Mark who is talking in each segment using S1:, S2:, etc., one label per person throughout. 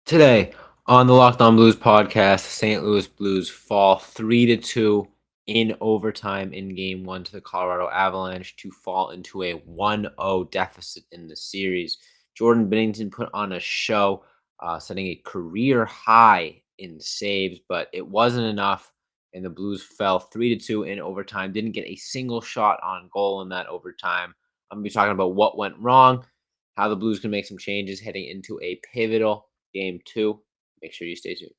S1: Today on the Locked On Blues podcast, the St. Louis Blues fall 3-2 in overtime in Game 1 to the Colorado Avalanche to fall into a 1-0 deficit in the series. Jordan Binnington put on a show, setting a career high in saves, but it wasn't enough, and the Blues fell 3-2 in overtime. Didn't get a single shot on goal in that overtime. I'm going to be talking about what went wrong, how the Blues can make some changes heading into a pivotal Game 2. Make sure you stay tuned.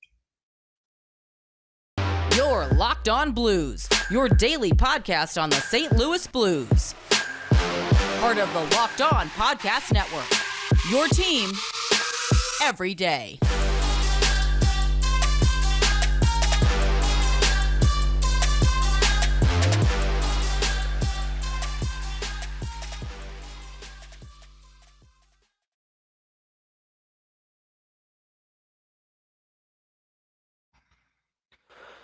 S2: You're Locked On Blues, your daily podcast on the St. Louis Blues. Part of the Locked On Podcast Network, your team every day.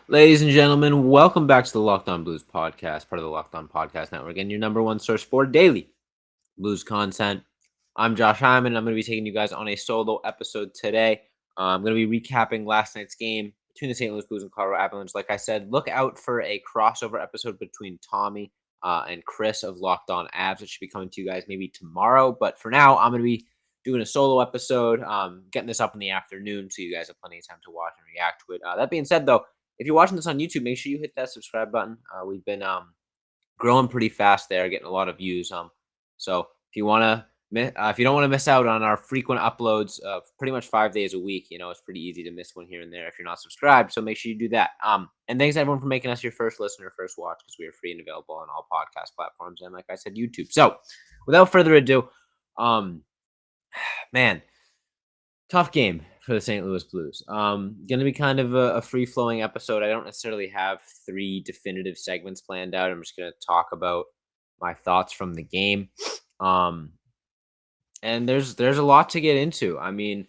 S1: Ladies and gentlemen, welcome back to the Locked On Blues podcast, part of the Locked On Podcast Network, and your number one source for daily Blues content. I'm Josh Hyman, and I'm going to be taking you guys on a solo episode today. I'm going to be recapping last night's game between the St. Louis Blues and Colorado Avalanche. Like I said, look out for a crossover episode between Tommy and Chris of Locked On Avs. It should be coming to you guys maybe tomorrow, but for now, I'm going to be doing a solo episode, getting this up in the afternoon so you guys have plenty of time to watch and react to it. That being said, though, if you're watching this on YouTube, make sure you hit that subscribe button. We've been growing pretty fast there, getting a lot of views. So if you if you don't want to miss out on our frequent uploads, pretty much 5 days a week, it's pretty easy to miss one here and there if you're not subscribed. So make sure you do that. And thanks everyone for making us your first listener, first watch, because we are free and available on all podcast platforms and, like I said, YouTube. So without further ado, man, tough game for the St. Louis Blues. Going to be kind of a free-flowing episode. I don't necessarily have 3 definitive segments planned out. I'm just going to talk about my thoughts from the game. And there's a lot to get into. I mean,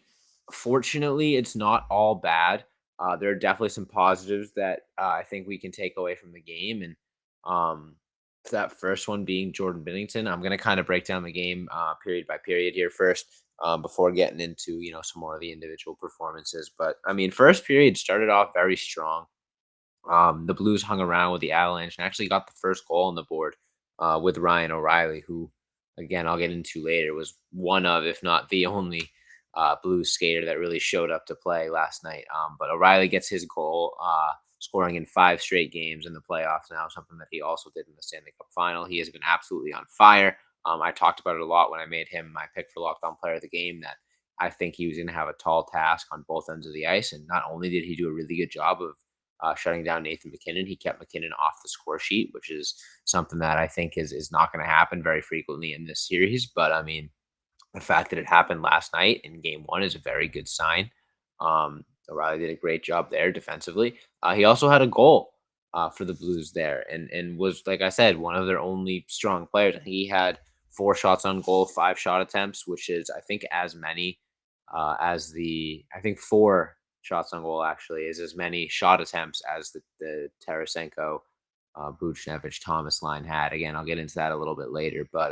S1: fortunately, it's not all bad. There are definitely some positives that I think we can take away from the game. And that first one being Jordan Binnington. I'm going to kind of break down the game period by period here first. Before getting into, some more of the individual performances. But, I mean, first period started off very strong. The Blues hung around with the Avalanche and actually got the first goal on the board with Ryan O'Reilly, who, again, I'll get into later, was one of, if not the only Blues skater that really showed up to play last night. But O'Reilly gets his goal, scoring in 5 straight games in the playoffs now, something that he also did in the Stanley Cup final. He has been absolutely on fire. I talked about it a lot when I made him my pick for Locked On Player of the Game, that I think he was going to have a tall task on both ends of the ice. And not only did he do a really good job of shutting down Nathan MacKinnon, he kept MacKinnon off the score sheet, which is something that I think is not going to happen very frequently in this series. But, I mean, the fact that it happened last night in Game 1 is a very good sign. O'Reilly did a great job there defensively. He also had a goal for the Blues there and was, like I said, one of their only strong players. I think he had 4 shots on goal, 5 shot attempts, which is, I think, as many I think 4 shots on goal actually is as many shot attempts as the Tarasenko, Buchnevich, Thomas line had. Again, I'll get into that a little bit later, but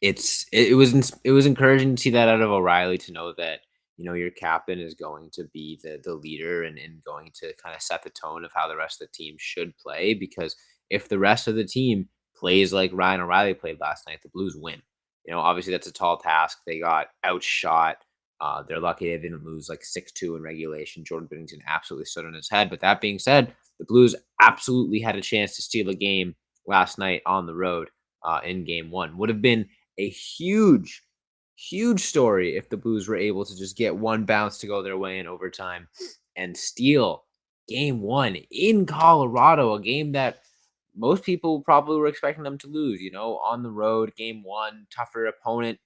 S1: it was encouraging to see that out of O'Reilly, to know that, your captain is going to be the leader and going to kind of set the tone of how the rest of the team should play. Because if the rest of the team plays like Ryan O'Reilly played last night, the Blues win. Obviously that's a tall task. They got outshot. They're lucky they didn't lose like 6-2 in regulation. Jordan Binnington absolutely stood on his head. But that being said, the Blues absolutely had a chance to steal a game last night on the road in Game 1. Would have been a huge story if the Blues were able to just get one bounce to go their way in overtime and steal Game 1 in Colorado, a game that most people probably were expecting them to lose, on the road, Game 1, tougher opponent.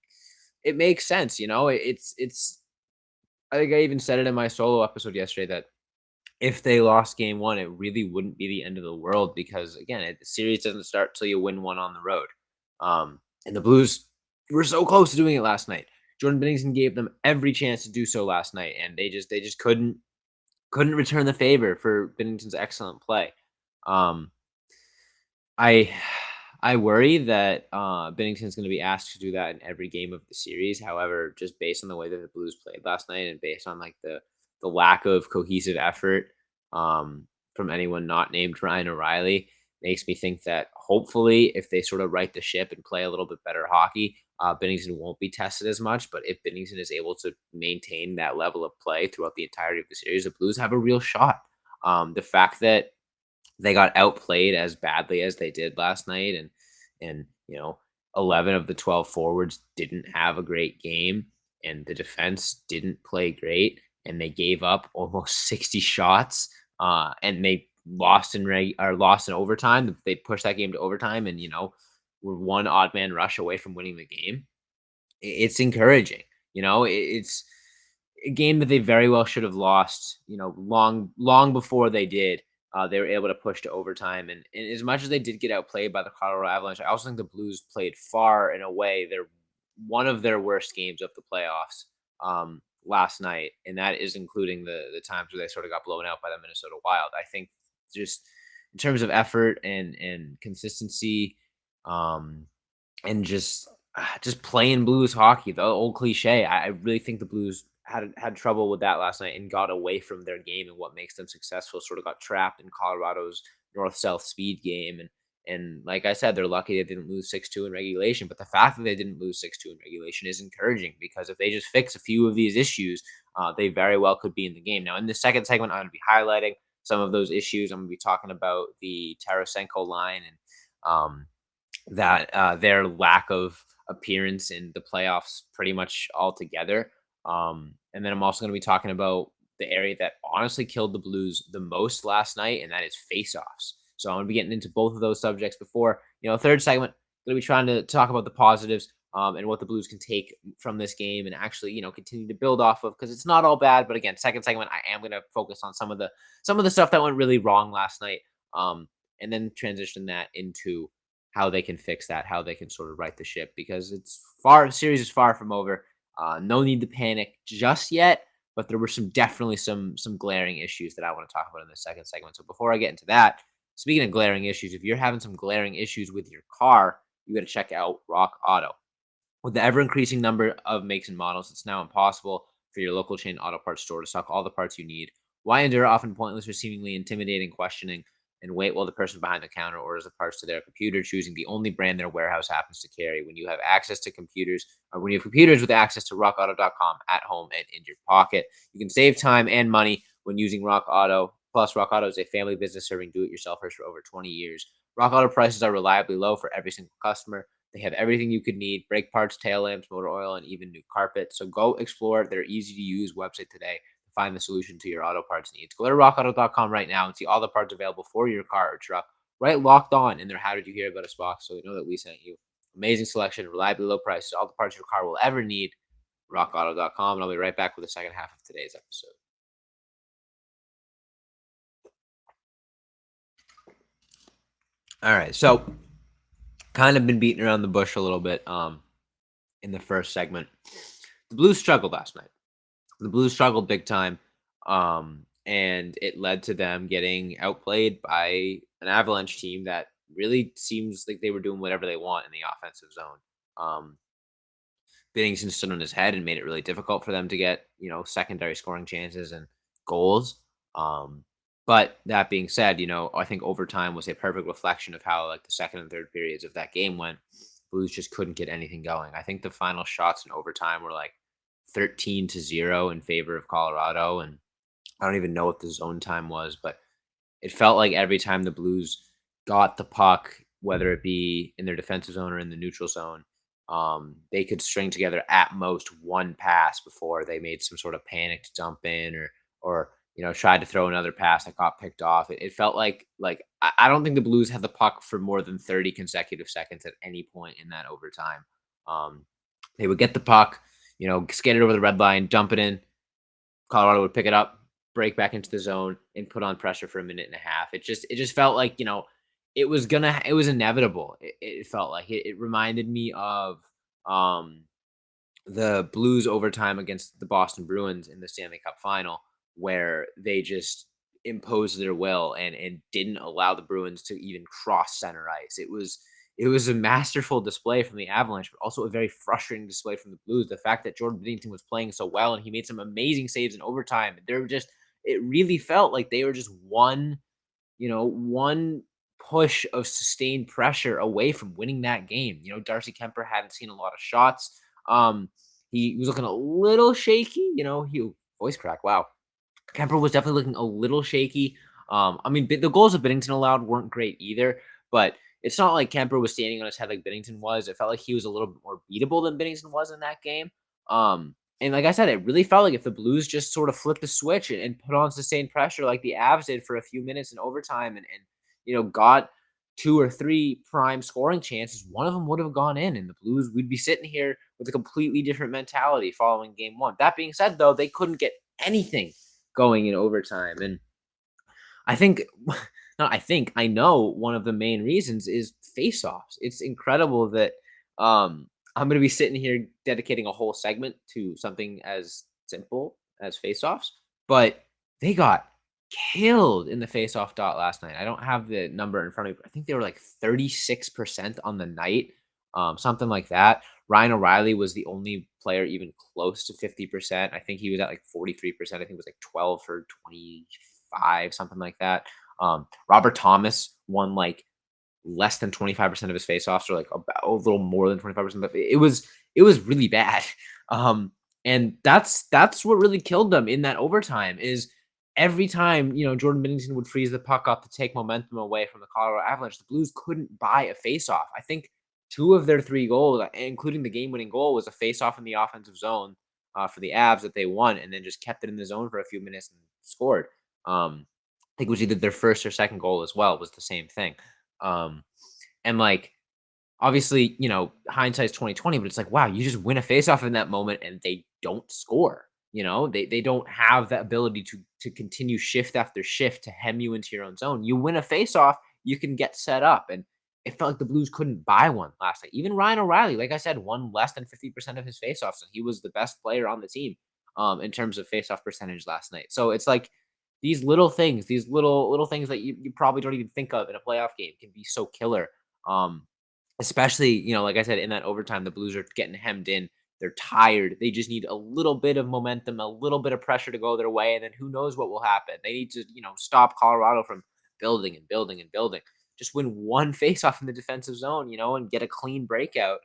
S1: It makes sense, it's I think I even said it in my solo episode yesterday that if they lost Game 1, it really wouldn't be the end of the world, because, again, the series doesn't start till you win one on the road. And the Blues were so close to doing it last night. Jordan Binnington gave them every chance to do so last night, and they just couldn't return the favor for Binnington's excellent play. I I worry that Binnington's going to be asked to do that in every game of the series. However, just based on the way that the Blues played last night and based on like the lack of cohesive effort from anyone not named Ryan O'Reilly, makes me think that hopefully, if they sort of right the ship and play a little bit better hockey, Binnington won't be tested as much. But if Binnington is able to maintain that level of play throughout the entirety of the series, the Blues have a real shot. The fact that they got outplayed as badly as they did last night, and 11 of the 12 forwards didn't have a great game, and the defense didn't play great, and they gave up almost 60 shots, and they lost in overtime. They pushed that game to overtime, and were one odd man rush away from winning the game. It's encouraging. It's a game that they very well should have lost, long before they did. They were able to push to overtime. And as much as they did get outplayed by the Colorado Avalanche, I also think the Blues played far and away one of their worst games of the playoffs last night. And that is including the times where they sort of got blown out by the Minnesota Wild. I think just in terms of effort and consistency, um, and just playing Blues hockey, the old cliche. I really think the Blues had trouble with that last night and got away from their game and what makes them successful. Sort of got trapped in Colorado's north south speed game, and like I said, they're lucky they didn't lose 6-2 in regulation. But the fact that they didn't lose 6-2 in regulation is encouraging because if they just fix a few of these issues, they very well could be in the game. Now, in the second segment, I'm going to be highlighting some of those issues. I'm going to be talking about the Tarasenko line and that their lack of appearance in the playoffs pretty much altogether. And then I'm also going to be talking about the area that honestly killed the Blues the most last night, and that is faceoffs. So I'm going to be getting into both of those subjects before, third segment, going to be trying to talk about the positives and what the Blues can take from this game and actually, continue to build off of because it's not all bad. But again, second segment, I am going to focus on some of the stuff that went really wrong last night, and then transition that into how they can fix that, how they can sort of right the ship because the series is far from over. No need to panic just yet, but there were definitely some glaring issues that I want to talk about in the second segment. So before I get into that, speaking of glaring issues, if you're having some glaring issues with your car, you got to check out Rock Auto. With the ever increasing number of makes and models, it's now impossible for your local chain auto parts store to stock all the parts you need. Why endure often pointless or seemingly intimidating questioning and wait while the person behind the counter orders the parts to their computer, choosing the only brand their warehouse happens to carry when you have access to computers or when you have computers with access to rockauto.com at home and in your pocket? You can save time and money when using Rock Auto. Plus, Rock Auto is a family business serving do-it-yourselfers for over 20 years. Rock Auto prices are reliably low for every single customer. They have everything you could need: brake parts, tail lamps, motor oil, and even new carpet. So go explore their easy to use website today to find the solution to your auto parts needs. Go to rockauto.com right now and see all the parts available for your car or truck. Right locked on in their How Did You Hear About Us box so they know that we sent you. Amazing selection, reliably low prices, all the parts your car will ever need. rockauto.com. And I'll be right back with the second half of today's episode. All right. So kind of been beating around the bush a little bit in the first segment. The Blues struggled last night. The Blues struggled big time, and it led to them getting outplayed by an Avalanche team that really seems like they were doing whatever they want in the offensive zone. Binnington stood on his head and made it really difficult for them to get, secondary scoring chances and goals. But that being said, I think overtime was a perfect reflection of how like the second and third periods of that game went. Blues just couldn't get anything going. I think the final shots in overtime were like 13-0 in favor of Colorado, and I don't even know what the zone time was, but it felt like every time the Blues got the puck, whether it be in their defensive zone or in the neutral zone, they could string together at most one pass before they made some sort of panicked dump in or tried to throw another pass that got picked off. It felt like I don't think the Blues had the puck for more than 30 consecutive seconds at any point in that overtime. They would get the puck, skate it over the red line, dump it in. Colorado would pick it up, break back into the zone, and put on pressure for a minute and a half. It just felt like it was inevitable. It felt like it reminded me of the Blues overtime against the Boston Bruins in the Stanley Cup final, where they just imposed their will and didn't allow the Bruins to even cross center ice. it was a masterful display from the Avalanche, but also a very frustrating display from the Blues. The fact that Jordan Binnington was playing so well and he made some amazing saves in overtime. It really felt like they were just one push of sustained pressure away from winning that game. Darcy Kemper hadn't seen a lot of shots. He was looking a little shaky. Voice crack. Wow. Kemper was definitely looking a little shaky. I mean, the goals that Binnington allowed weren't great either, but it's not like Kemper was standing on his head like Binnington was. It felt like he was a little bit more beatable than Binnington was in that game. And like I said, it really felt like if the Blues just sort of flipped the switch and put on sustained pressure like the Avs did for a few minutes in overtime and got two or three prime scoring chances, one of them would have gone in, and the Blues, we'd be sitting here with a completely different mentality following game one. That being said, though, they couldn't get anything going in overtime. And I think, not I think, I know one of the main reasons is face-offs. It's incredible that I'm going to be sitting here dedicating a whole segment to something as simple as face-offs, but they got killed in the face-off dot last night. I don't have the number in front of me. I think they were like 36% on the night, something like that. Ryan O'Reilly was the only player even close to 50%. I think he was at like 43%. I think it was like 12 for 25, something like that. Robert Thomas won like less than 25% of his faceoffs, or like about a little more than 25%. But it was really bad. And that's what really killed them in that overtime is every time, Jordan Binnington would freeze the puck up to take momentum away from the Colorado Avalanche, the Blues couldn't buy a faceoff. I think two of their three goals, including the game-winning goal, was a faceoff in the offensive zone for the Avs that they won, and then just kept it in the zone for a few minutes and scored. I think it was either their first or second goal as well, was the same thing. And like, obviously, hindsight's 2020, but it's like, wow, you just win a faceoff in that moment and they don't score. They don't have that ability to continue shift after shift to hem you into your own zone. You win a faceoff, you can get set up. And it felt like the Blues couldn't buy one last night. Even Ryan O'Reilly, like I said, won less than 50% of his faceoffs, and he was the best player on the team in terms of faceoff percentage last night. So it's like these little things, these little things that you probably don't even think of in a playoff game can be so killer. Um, Especially, like I said, in that overtime, the Blues are getting hemmed in. They're tired. They just need a little bit of momentum, a little bit of pressure to go their way, and then who knows what will happen. They need to, stop Colorado from building and building and building. Just win one faceoff in the defensive zone, and get a clean breakout.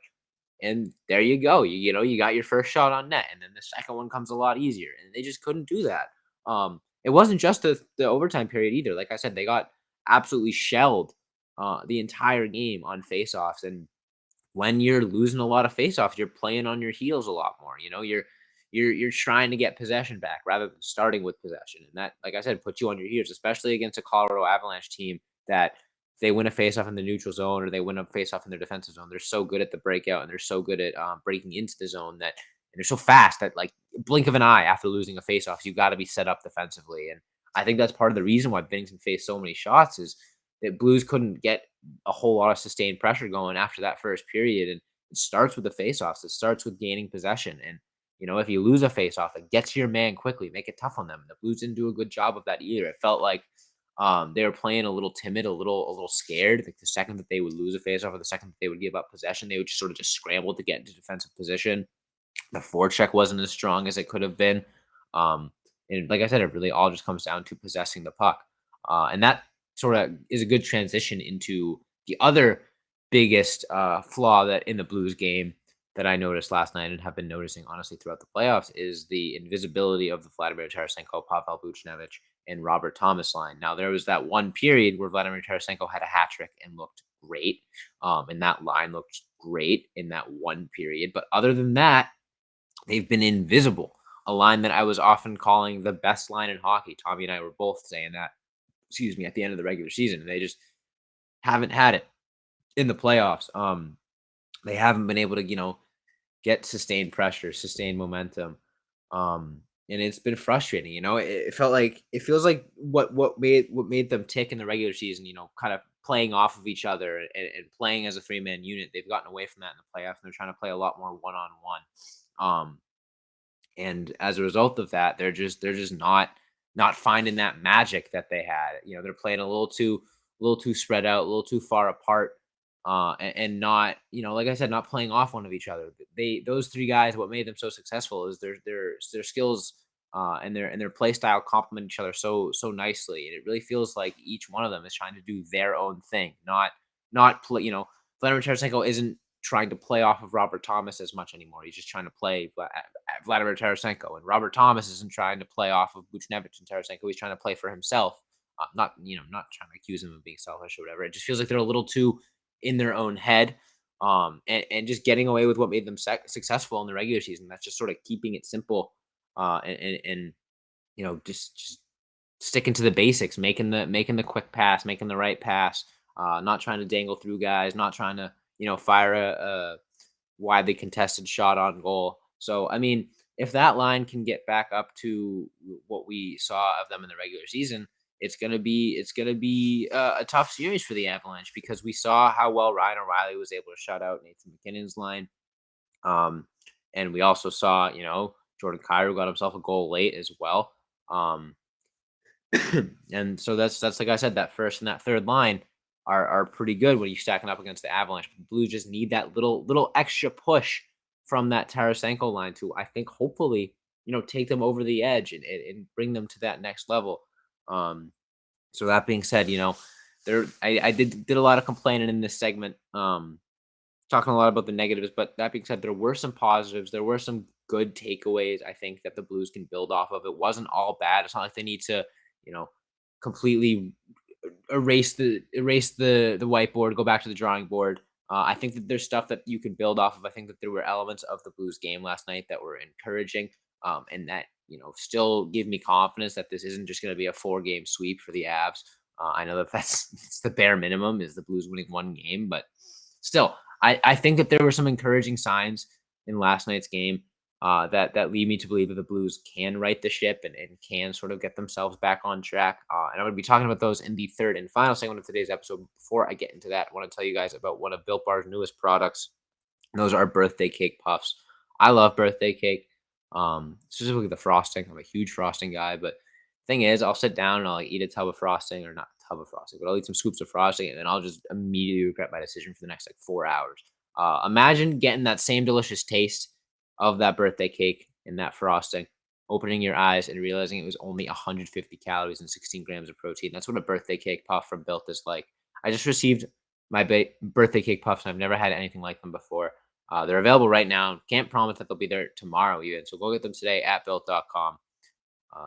S1: And there you go. You got your first shot on net, and then the second one comes a lot easier. And they just couldn't do that. It wasn't just the overtime period either. Like I said, they got absolutely shelled the entire game on faceoffs. And when you're losing a lot of faceoffs, you're playing on your heels a lot more. You're trying to get possession back rather than starting with possession. And that, like I said, puts you on your heels, especially against a Colorado Avalanche team that if they win a faceoff in the neutral zone or they win a faceoff in their defensive zone, they're so good at the breakout and they're so good at breaking into the zone and they're so fast that like blink of an eye after losing a faceoff, you got to be set up defensively. And I think that's part of the reason why Binnington faced so many shots is that Blues couldn't get a whole lot of sustained pressure going after that first period. And it starts with the faceoffs. It starts with gaining possession. And, if you lose a faceoff, it gets your man quickly, make it tough on them. The Blues didn't do a good job of that either. It felt like they were playing a little timid, a little scared. Like the second that they would lose a faceoff or the second that they would give up possession, they would just sort of just scramble to get into defensive position. The forecheck wasn't as strong as it could have been. And like I said, it really all just comes down to possessing the puck. And that sort of is a good transition into the other biggest flaw that in the Blues game that I noticed last night and have been noticing honestly throughout the playoffs is the invisibility of the Vladimir Tarasenko, Pavel Buchnevich, and Robert Thomas line. Now there was that one period where Vladimir Tarasenko had a hat trick and looked great, and that line looked great in that one period. But other than that, they've been invisible. A line that I was often calling the best line in hockey. Tommy and I were both saying that, at the end of the regular season. And they just haven't had it in the playoffs. They haven't been able to, get sustained pressure, sustained momentum. And it's been frustrating. It feels like what made them tick in the regular season, kind of playing off of each other and playing as a three-man unit. They've gotten away from that in the playoffs and they're trying to play a lot more one-on-one. And as a result of that, they're just not finding that magic that they had. They're playing a little too spread out, a little too far apart. and not, like I said, not playing off one of each other. Those three guys, what made them so successful is their skills and their play style complement each other so nicely, and it really feels like each one of them is trying to do their own thing, not play. Vladimir Tarasenko isn't trying to play off of Robert Thomas as much anymore. He's just trying to play Vladimir Tarasenko, and Robert Thomas isn't trying to play off of Buchnevich and Tarasenko. He's trying to play for himself. Not trying to accuse him of being selfish or whatever. It just feels like they're a little too in their own head, and just getting away with what made them successful in the regular season. That's just sort of keeping it simple, and just sticking to the basics, making the quick pass, making the right pass, not trying to dangle through guys, not trying to fire a widely contested shot on goal. So I mean, if that line can get back up to what we saw of them in the regular season, it's gonna be a tough series for the Avalanche, because we saw how well Ryan O'Reilly was able to shut out Nathan McKinnon's line, um, and we also saw Jordan Kyrou got himself a goal late as well. Um, and so that's like I said, that first and that third line are pretty good when you're stacking up against the Avalanche. The Blues just need that little extra push from that Tarasenko line to, I think, hopefully, take them over the edge and bring them to that next level. Um, so that being said, I did a lot of complaining in this segment, talking a lot about the negatives, but that being said, there were some positives. There were some good takeaways, I think, that the Blues can build off of. It wasn't all bad. It's not like they need to, you know, completely erase the whiteboard, go back to the drawing board. I think that there's stuff that you can build off of. I think that there were elements of the Blues game last night that were encouraging, and that still give me confidence that this isn't just going to be a 4-game sweep for the Avs. I know that it's the bare minimum is the Blues winning one game, but still, I think that there were some encouraging signs in last night's game, that lead me to believe that the Blues can right the ship and can sort of get themselves back on track. And I'm going to be talking about those in the third and final segment of today's episode. Before I get into that, I want to tell you guys about one of Built Bar's newest products. And those are birthday cake puffs. I love birthday cake, specifically the frosting. I'm a huge frosting guy, but thing is, I'll sit down and I'll eat a tub of frosting, or not a tub of frosting, but I'll eat some scoops of frosting, and then I'll just immediately regret my decision for the next like 4 hours. Imagine getting that same delicious taste of that birthday cake and that frosting, opening your eyes and realizing it was only 150 calories and 16 grams of protein. That's what a birthday cake puff from Built is like. I just received my birthday cake puffs, and I've never had anything like them before. They're available right now. Can't promise that they'll be there tomorrow even. So go get them today at built.com.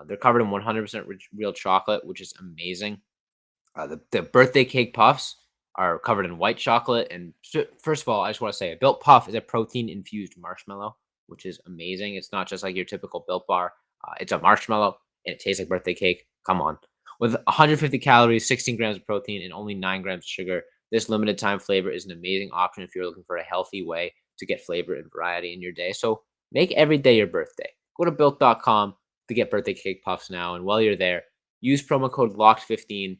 S1: They're covered in 100% real chocolate, which is amazing. The birthday cake puffs are covered in white chocolate. And first of all, I just want to say a Built Puff is a protein infused marshmallow, which is amazing. It's not just like your typical Built Bar. It's a marshmallow and it tastes like birthday cake. Come on. With 150 calories, 16 grams of protein, and only 9 grams of sugar, this limited time flavor is an amazing option if you're looking for a healthy way to get flavor and variety in your day. So make every day your birthday. Go to built.com to get birthday cake puffs now. And while you're there, use promo code LOCKED15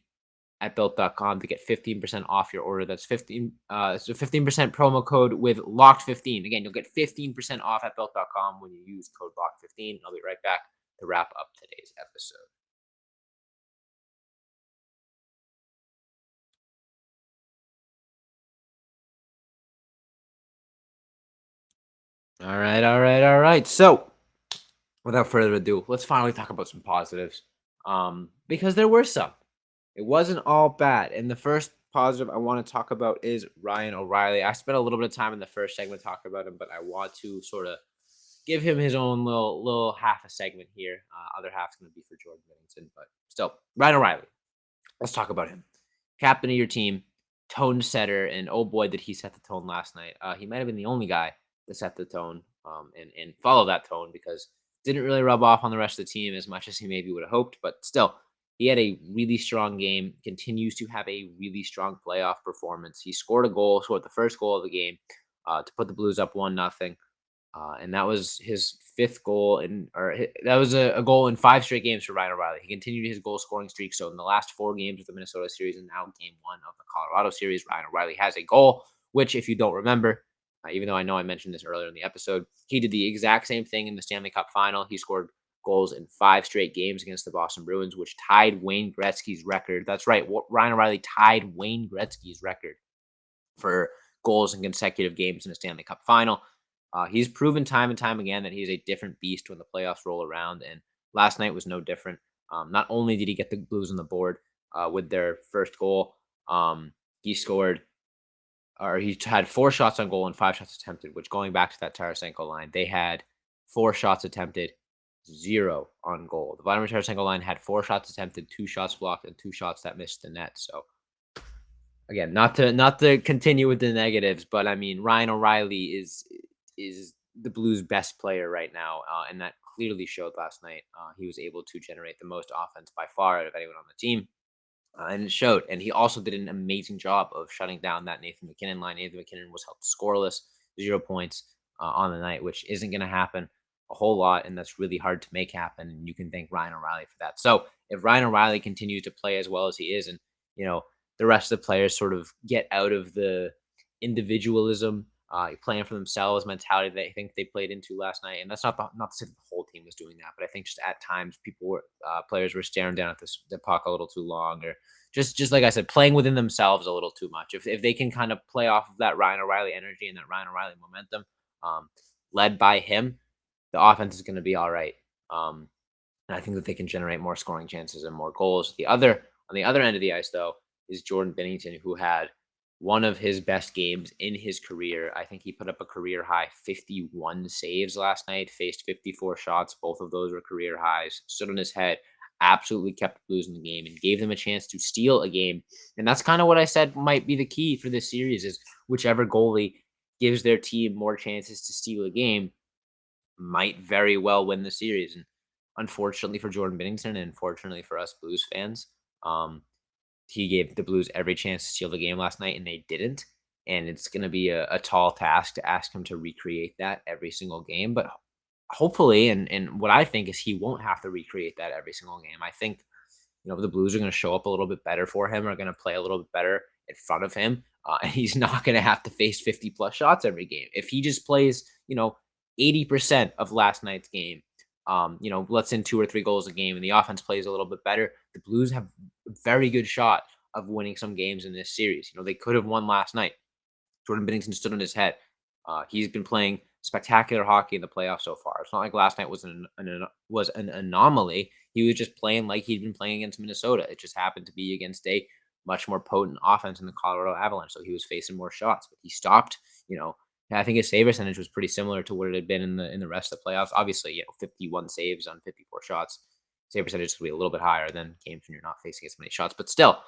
S1: at built.com to get 15% off your order. That's 15% promo code with locked15. Again, you'll get 15% off at built.com when you use code locked15. I'll be right back to wrap up today's episode. All right. So, without further ado, let's finally talk about some positives. Because there were some. It wasn't all bad. And the first positive I want to talk about is Ryan O'Reilly. I spent a little bit of time in the first segment talking about him, but I want to sort of give him his own little half a segment here. Other half's going to be for Jordan Binnington, but still, Ryan O'Reilly. Let's talk about him. Captain of your team, tone setter, and oh boy, did he set the tone last night. He might have been the only guy to set the tone, and follow that tone, because didn't really rub off on the rest of the team as much as he maybe would have hoped, but still, he had a really strong game, continues to have a really strong playoff performance. He scored the first goal of the game, to put the Blues up 1-0. And that was his fifth goal, that was a goal in 5 straight games for Ryan O'Reilly. He continued his goal scoring streak. So in the last 4 games of the Minnesota series and now game 1 of the Colorado series, Ryan O'Reilly has a goal, which, if you don't remember, even though I know I mentioned this earlier in the episode, he did the exact same thing in the Stanley Cup final. He scored goals in 5 straight games against the Boston Bruins, which tied Wayne Gretzky's record. That's right. Ryan O'Reilly tied Wayne Gretzky's record for goals in consecutive games in a Stanley Cup final. He's proven time and time again that he's a different beast when the playoffs roll around, and last night was no different. Not only did he get the Blues on the board with their first goal, he scored or he had 4 shots on goal and 5 shots attempted, which going back to that Tarasenko line, they had 4 shots attempted, 0 on goal. The Vladimir Tarasenko line had 4 shots attempted, 2 shots blocked, and 2 shots that missed the net. So again, not to continue with the negatives, but I mean Ryan O'Reilly is the Blues' best player right now, and that clearly showed last night. He was able to generate the most offense by far out of anyone on the team. And it showed. And he also did an amazing job of shutting down that Nathan McKinnon line. Nathan McKinnon was held scoreless, 0 points on the night, which isn't going to happen a whole lot. And that's really hard to make happen. And you can thank Ryan O'Reilly for that. So if Ryan O'Reilly continues to play as well as he is, and, the rest of the players sort of get out of the individualism, playing for themselves mentality that I think they played into last night. And that's not to say that the whole team was doing that, but I think just at times players were staring down at the puck a little too long, or just like I said, playing within themselves a little too much. If they can kind of play off of that Ryan O'Reilly energy and that Ryan O'Reilly momentum, um, led by him, the offense is going to be all right. And I think that they can generate more scoring chances and more goals. On the other end of the ice, though, is Jordan Binnington, who had one of his best games in his career. I think he put up a career high 51 saves last night, faced 54 shots. Both of those were career highs. Stood on his head, absolutely kept the Blues in the game and gave them a chance to steal a game. And that's kind of what I said might be the key for this series is whichever goalie gives their team more chances to steal a game might very well win the series. And unfortunately for Jordan Binnington and unfortunately for us Blues fans, um, he gave the Blues every chance to steal the game last night, and they didn't. And it's going to be a tall task to ask him to recreate that every single game. But hopefully, and what I think is he won't have to recreate that every single game. I think, the Blues are going to show up a little bit better for him, are going to play a little bit better in front of him. And he's not going to have to face 50 plus shots every game. If he just plays, 80% of last night's game, lets in 2 or 3 goals a game and the offense plays a little bit better, the Blues have a very good shot of winning some games in this series. They could have won last night. Jordan Binnington stood on his head. He's been playing spectacular hockey in the playoffs so far. It's not like last night was an anomaly. He was just playing like he'd been playing against Minnesota. It just happened to be against a much more potent offense in the Colorado Avalanche, so he was facing more shots. But he stopped. I think his save percentage was pretty similar to what it had been in the rest of the playoffs. Obviously, 51 saves on 54 shots. Save percentage is going to be a little bit higher than games when you're not facing as many shots. But still,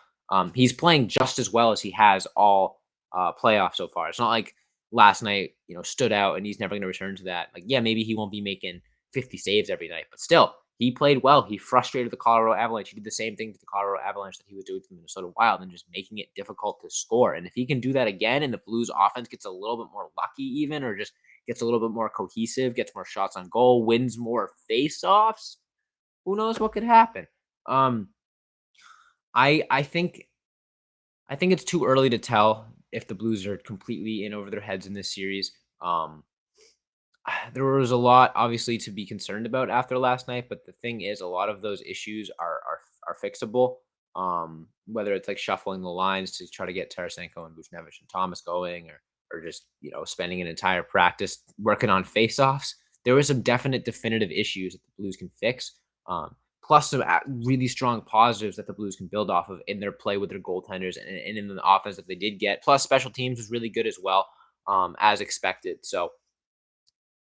S1: he's playing just as well as he has all playoffs so far. It's not like last night, stood out and he's never going to return to that. Like, yeah, maybe he won't be making 50 saves every night, but still, he played well. He frustrated the Colorado Avalanche. He did the same thing to the Colorado Avalanche that he was doing to the Minnesota Wild and just making it difficult to score. And if he can do that again and the Blues offense gets a little bit more lucky even, or just gets a little bit more cohesive, gets more shots on goal, wins more face-offs, who knows what could happen. I think it's too early to tell if the Blues are completely in over their heads in this series. There was a lot obviously to be concerned about after last night, but the thing is, a lot of those issues are fixable. Whether it's like shuffling the lines to try to get Tarasenko and Buchnevich and Thomas going, or just spending an entire practice working on face-offs. There were some definitive issues that the Blues can fix. Plus some really strong positives that the Blues can build off of in their play with their goaltenders and in the offense that they did get. Plus special teams was really good as well, as expected. So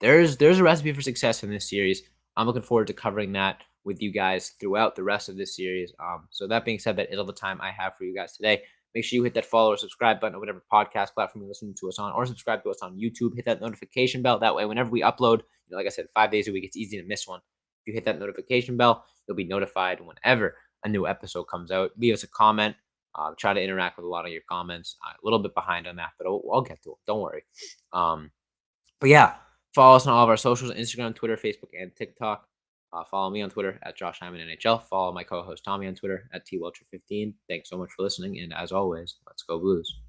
S1: there's a recipe for success in this series. I'm looking forward to covering that with you guys throughout the rest of this series. So that being said, that is all the time I have for you guys today. Make sure you hit that follow or subscribe button on whatever podcast platform you're listening to us on, or subscribe to us on YouTube. Hit that notification bell. That way, whenever we upload, like I said, 5 days a week, it's easy to miss one. If you hit that notification bell, you'll be notified whenever a new episode comes out. Leave us a comment. Try to interact with a lot of your comments. A little bit behind on that, but I'll get to it. Don't worry. But yeah, follow us on all of our socials: Instagram, Twitter, Facebook, and TikTok. Follow me on Twitter at Josh Hyman NHL. Follow my co-host Tommy on Twitter at TWelcher15. Thanks so much for listening, and as always, let's go Blues.